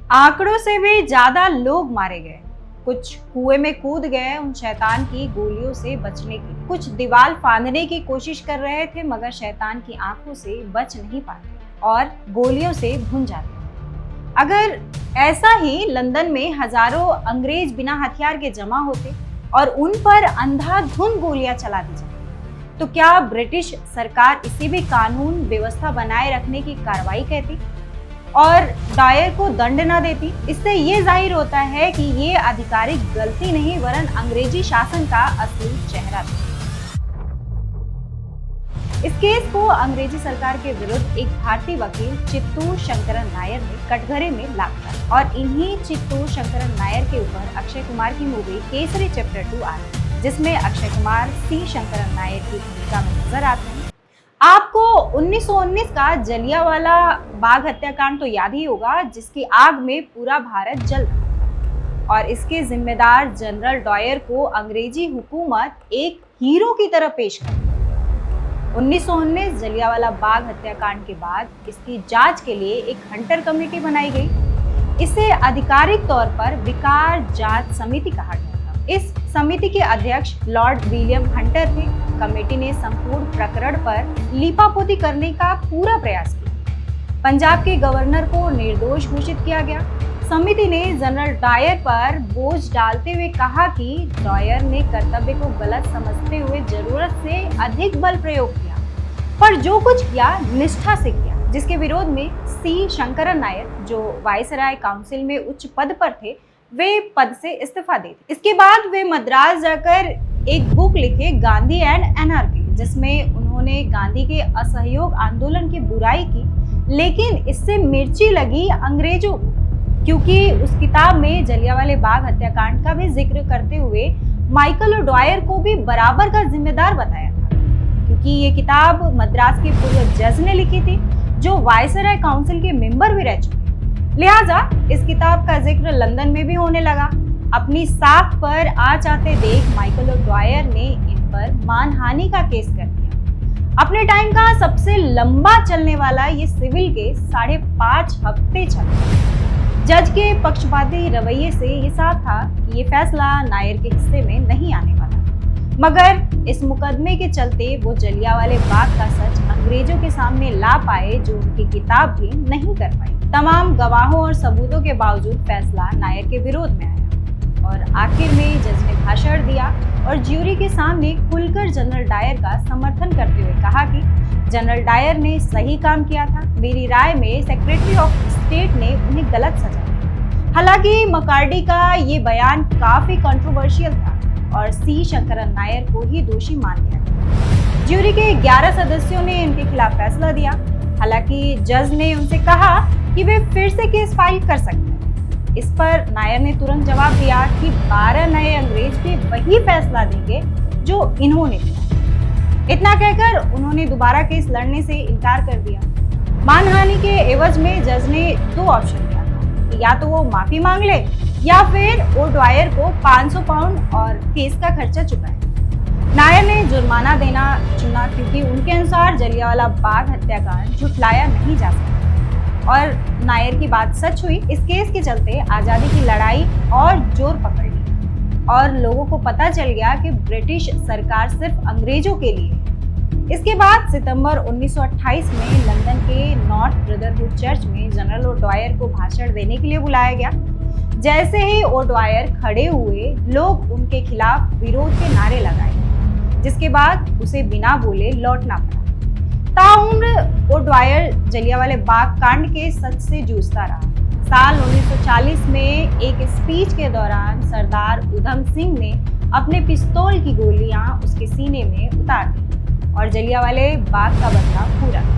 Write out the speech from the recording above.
आंकड़ों से भी ज्यादा लोग मारे गए, कुछ कुएं में कूद गए उन शैतान की गोलियों से बचने की, कुछ दीवार फांदने की कोशिश कर रहे थे मगर शैतान की आंखों से बच नहीं पाते और गोलियों से भुन जाते। अगर ऐसा ही लंदन में हजारों अंग्रेज बिना हथियार के जमा होते और उन पर अंधाधुंध गोलियां चला दी जाती, तो क्या ब्रिटिश सरकार इसे भी कानून व्यवस्था बनाए रखने की कार्रवाई कहती और डायर को दंड न देती? इससे ये जाहिर होता है कि ये आधिकारिक गलती नहीं वरन अंग्रेजी शासन का असली चेहरा था। इस केस को अंग्रेजी सरकार के विरुद्ध एक भारतीय वकील चित्तूर शंकरन नायर ने कटघरे में लादा और इन्हीं चित्तूर शंकरन नायर के ऊपर अक्षय कुमार की मूवी केसरी चैप्टर 2 आ रही है, जिसमें अक्षय कुमार सी शंकरन नायर की भूमिका में नजर आते हैं। आपको 1919 का जलियांवाला बाग हत्याकांड तो याद ही होगा, जिसकी आग में पूरा भारत जल गया और इसके जिम्मेदार जनरल डायर को अंग्रेजी हुकूमत एक हीरो की तरह पेश कर। 1919 जलियांवाला बाग हत्याकांड के बाद इसकी जांच के लिए एक हंटर कमेटी बनाई गई। इसे आधिकारिक तौर पर विकार जांच समिति कहा गया था। इस समिति के अध्यक्ष लॉर्ड विलियम हंटर थे। कमेटी ने संपूर्ण प्रकरण पर लीपापोती करने का पूरा प्रयास किया। पंजाब के गवर्नर को निर्दोष घोषित किया गया। समिति ने जनरल डायर पर बोझ डालते हुए कहा कि डायर ने कर्तव्य को गलत समझते हुए जरूरत से अधिक बल प्रयोग किया, पर जो कुछ किया निष्ठा से किया, जिसके विरोध में सी शंकरन नायर, जो वायसराय काउंसिल में उच्च पद पर थे, वे पद से इस्तीफा दे दिए। इसके बाद वे मद्रास जाकर एक बुक लिखे, गांधी एंड एनार्की, जिसमें उन्होंने गांधी के असहयोग आंदोलन की बुराई की, लेकिन इससे मिर्ची लगी अंग्रेजों को, क्योंकि उस किताब में जलियांवाले बाग हत्याकांड का भी जिक्र करते हुए माइकल ओडायर को भी बराबर का जिम्मेदार बताया था, क्योंकि ये किताब मद्रास के पूर्व जज ने लिखी थी, जो वायसराय काउंसिल के मेंबर भी रह चुके। लिहाजा इस किताब का जिक्र लंदन में भी होने लगा। अपनी साख पर आँच आते देख माइकल ओडायर ने इन पर मानहानि का केस कर दिया। अपने टाइम का सबसे लंबा चलने वाला ये सिविल केस 5.5 हफ्ते चला। जज के पक्षपाती रवैये से ये साफ था कि ये फैसला नायर के हिस्से में नहीं आने वाला, मगर इस मुकदमे के चलते वो जलियांवाले बाग का सच अंग्रेजों के सामने ला पाए, जो उनकी किताब भी नहीं कर पाई। तमाम गवाहों और सबूतों के बावजूद फैसला नायर के विरोध में आया और आखिर में जज ने भाषण दिया और ज्यूरी के सामने खुलकर जनरल डायर का समर्थन करते हुए कहा कि जनरल डायर ने सही काम किया था। मेरी राय में सेक्रेटरी ऑफ स्टेट ने उन्हें गलत सजा दी। हालांकि मकार्डी का ये बयान काफी कंट्रोवर्शियल था और सी शंकरन नायर को ही दोषी मान लिया गया। ज्यूरी के 11 सदस्यों ने इनके खिलाफ फैसला दिया। हालांकि जज ने उनसे कहा कि वे फिर से केस फाइल कर सकते हैं। इस पर नायर ने तुरंत जवाब दिया कि 12 नए अंग्रेज भी वही फैसला देंगे जो इन्होंने दिया। इतना कहकर उन्होंने दोबारा केस लड़ने से इनकार कर दिया। मानहानि के एवज में जज ने 2 ऑप्शन दिया था कि या तो वो माफी मांग ले या फिर ओडायर को 500 पाउंड और केस का खर्चा चुकाए। नायर ने जुर्माना देना चुना, क्योंकि उनके अनुसार जलियांवाला बाग हत्याकांड झुठलाया नहीं जा सकता और नायर की बात सच हुई। इस केस के चलते आजादी की लड़ाई और जोर पकड़ ली और लोगों को पता चल गया कि ब्रिटिश सरकार सिर्फ अंग्रेजों के लिए है। इसके बाद सितंबर 1928 में लंदन के नॉर्थ ब्रदरहुड चर्च में जनरल ओडायर को भाषण देने के लिए बुलाया गया। जैसे ही ओडायर खड़े हुए, लोग उनके खिलाफ विरोध के नारे लगाए, जिसके बाद उसे बिना बोले लौटना पड़ा। ताउम्र ओडायर जलियांवाले बाग कांड के सच से जूझता रहा। साल 1940 में एक स्पीच के दौरान सरदार उधम सिंह ने अपने पिस्तौल की गोलियां उसके सीने में उतार दी और जलियांवाले बाग का बदला पूरा किया।